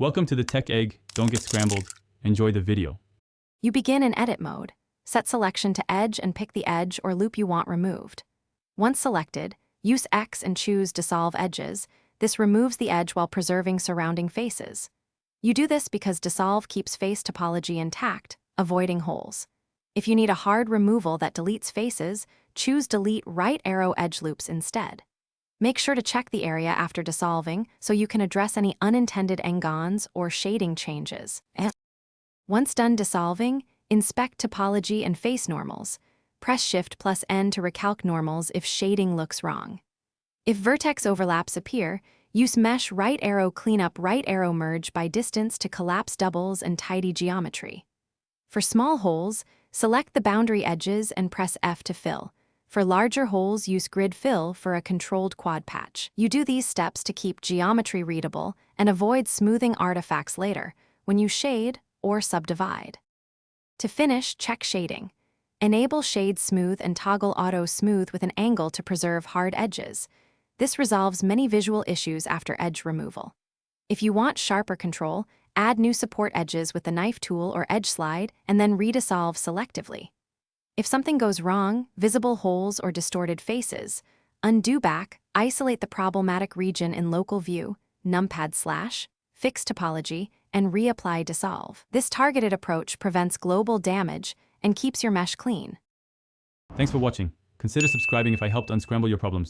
Welcome to the Tech Egg. Don't get scrambled. Enjoy the video. You begin in edit mode. Set selection to edge and pick the edge or loop you want removed. Once selected, use X and choose Dissolve Edges. This removes the edge while preserving surrounding faces. You do this because Dissolve keeps face topology intact, avoiding holes. If you need a hard removal that deletes faces, choose Delete Right Arrow Edge Loops instead. Make sure to check the area after dissolving so you can address any unintended engons or shading changes. Once done dissolving, inspect topology and face normals. Press Shift+N to recalc normals if shading looks wrong. If vertex overlaps appear, use Mesh Right Arrow Cleanup Right Arrow Merge by distance to collapse doubles and tidy geometry. For small holes, select the boundary edges and press F to fill. For larger holes, use Grid Fill for a controlled quad patch. You do these steps to keep geometry readable and avoid smoothing artifacts later when you shade or subdivide. To finish, check shading. Enable Shade Smooth and toggle Auto Smooth with an angle to preserve hard edges. This resolves many visual issues after edge removal. If you want sharper control, add new support edges with the knife tool or edge slide and then redissolve selectively. If something goes wrong, visible holes or distorted faces, undo back, isolate the problematic region in local view, numpad/, fix topology, and reapply dissolve. This targeted approach prevents global damage and keeps your mesh clean. Thanks for watching. Consider subscribing if I helped unscramble your problems.